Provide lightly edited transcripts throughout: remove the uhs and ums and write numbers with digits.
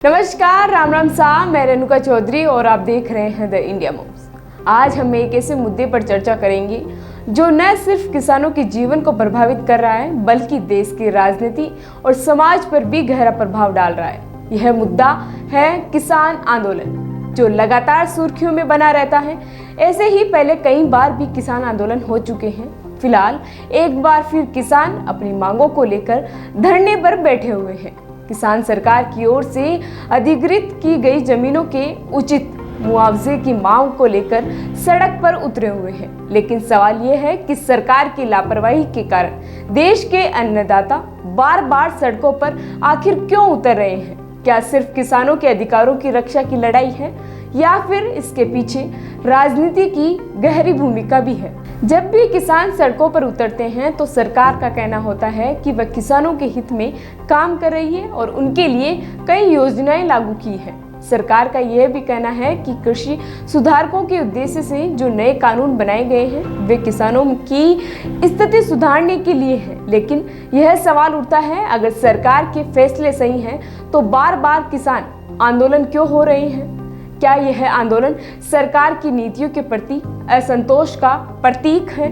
नमस्कार, राम राम सा, मैं रेणुका चौधरी और आप देख रहे हैं द इंडिया मूव्स। आज हम एक ऐसे मुद्दे पर चर्चा करेंगे जो न सिर्फ किसानों के जीवन को प्रभावित कर रहा है बल्कि देश की राजनीति और समाज पर भी गहरा प्रभाव डाल रहा है। यह मुद्दा है किसान आंदोलन, जो लगातार सुर्खियों में बना रहता है। ऐसे ही पहले कई बार भी किसान आंदोलन हो चुके हैं। फिलहाल एक बार फिर किसान अपनी मांगों को लेकर धरने पर बैठे हुए हैं। किसान सरकार की ओर से अधिग्रहित की गई जमीनों के उचित मुआवजे की मांग को लेकर सड़क पर उतरे हुए हैं। लेकिन सवाल यह है कि सरकार की लापरवाही के कारण देश के अन्नदाता बार बार सड़कों पर आखिर क्यों उतर रहे हैं? क्या सिर्फ किसानों के अधिकारों की रक्षा की लड़ाई है या फिर इसके पीछे राजनीति की गहरी भूमिका भी है? जब भी किसान सड़कों पर उतरते हैं तो सरकार का कहना होता है कि वह किसानों के हित में काम कर रही है और उनके लिए कई योजनाएं लागू की है। सरकार का यह भी कहना है कि कृषि सुधारकों के उद्देश्य से जो नए कानून बनाए गए हैं वे किसानों की स्थिति सुधारने के लिए हैं। लेकिन यह सवाल उठता है, अगर सरकार के फैसले सही हैं तो बार बार किसान आंदोलन क्यों हो रहे हैं? क्या यह आंदोलन सरकार की नीतियों के प्रति असंतोष का प्रतीक है?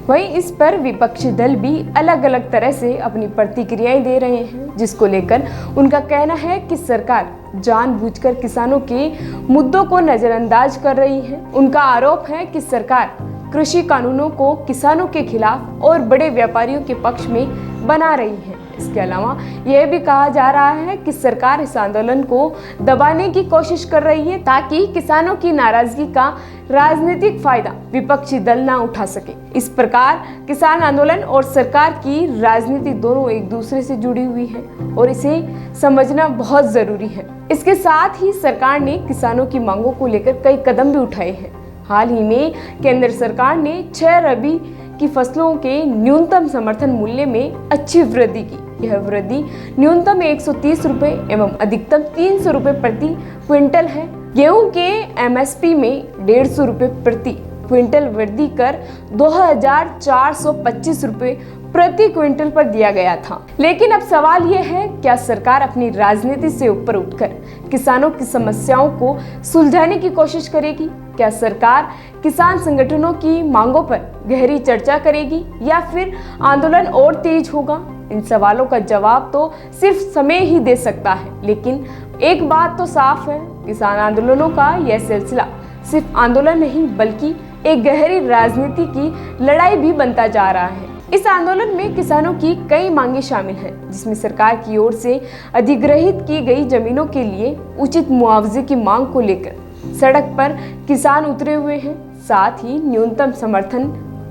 वहीं इस पर विपक्षी दल भी अलग अलग तरह से अपनी प्रतिक्रियाएं दे रहे हैं, जिसको लेकर उनका कहना है कि सरकार जानबूझकर किसानों के मुद्दों को नजरअंदाज कर रही है। उनका आरोप है कि सरकार कृषि कानूनों को किसानों के खिलाफ और बड़े व्यापारियों के पक्ष में बना रही है। इसके अलावा यह भी कहा जा रहा है कि सरकार इस आंदोलन को दबाने की कोशिश कर रही है ताकि किसानों की नाराजगी का राजनीतिक फायदा विपक्षी दल ना उठा सके। इस प्रकार किसान आंदोलन और सरकार की राजनीति दोनों एक दूसरे से जुड़ी हुई है और इसे समझना बहुत जरूरी है। इसके साथ ही सरकार ने किसानों की मांगों को लेकर कई कदम भी उठाए हैं। हाल ही में केंद्र सरकार ने 6 रबी की फसलों के न्यूनतम समर्थन मूल्य में अच्छी वृद्धि की। यह वृद्धि न्यूनतम 130 रुपए एवं अधिकतम 300 रुपए प्रति क्विंटल है। गेहूं के एमएसपी में 150 रुपए प्रति क्विंटल वृद्धि कर 2425 रुपए प्रति क्विंटल पर दिया गया था। लेकिन अब सवाल यह है, क्या सरकार अपनी राजनीति से ऊपर उठकर किसानों की समस्याओं को सुलझाने की कोशिश करेगी? क्या सरकार किसान संगठनों की मांगों पर गहरी चर्चा करेगी या फिर आंदोलन और तेज होगा? इन सवालों का जवाब तो सिर्फ समय ही दे सकता है। लेकिन एक बात तो साफ है, किसान आंदोलनों का यह सिलसिला सिर्फ आंदोलन नहीं बल्कि एक गहरी राजनीति की लड़ाई भी बनता जा रहा है। इस आंदोलन में किसानों की कई मांगे शामिल हैं, जिसमें सरकार की ओर से अधिग्रहित की गई जमीनों के लिए उचित मुआवजे की मांग को लेकर सड़क पर किसान उतरे हुए हैं। साथ ही न्यूनतम समर्थन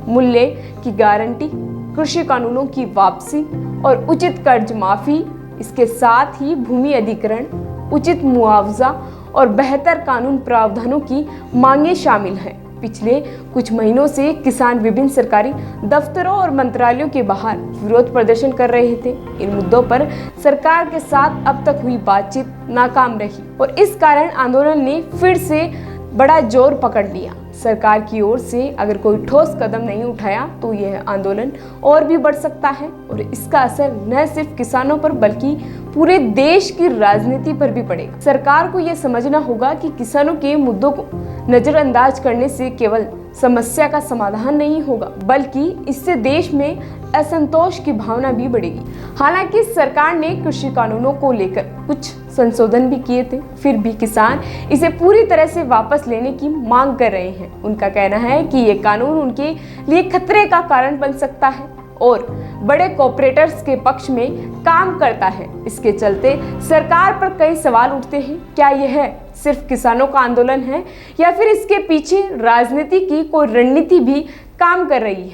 मूल्य की गारंटी, कृषि कानूनों की वापसी और उचित कर्ज माफी, इसके साथ ही भूमि अधिग्रहण, उचित मुआवजा और बेहतर कानून प्रावधानों की मांगे शामिल हैं। पिछले कुछ महीनों से किसान विभिन्न सरकारी दफ्तरों और मंत्रालयों के बाहर विरोध प्रदर्शन कर रहे थे। इन मुद्दों पर सरकार के साथ अब तक हुई बातचीत नाकाम रही और इस कारण आंदोलन ने फिर से बड़ा जोर पकड़ लिया। सरकार की ओर से अगर कोई ठोस कदम नहीं उठाया तो यह आंदोलन और भी बढ़ सकता है और इसका असर न सिर्फ किसानों पर बल्कि पूरे देश की राजनीति पर भी पड़ेगा। सरकार को यह समझना होगा कि किसानों के मुद्दों को नजरअंदाज करने से केवल समस्या का समाधान नहीं होगा बल्कि इससे देश में असंतोष की भावना भी बढ़ेगी। हालांकि सरकार ने कृषि कानूनों को लेकर कुछ संशोधन भी किए थे, फिर भी किसान इसे पूरी तरह से वापस लेने की मांग कर रहे हैं। उनका कहना है कि ये कानून उनके लिए खतरे का कारण बन सकता है और बड़े कॉर्पोरेटर्स के पक्ष में काम करता है। इसके चलते सरकार पर कई सवाल उठते हैं, क्या यह सिर्फ किसानों का आंदोलन है या फिर इसके पीछे राजनीति की कोई रणनीति भी काम कर रही है?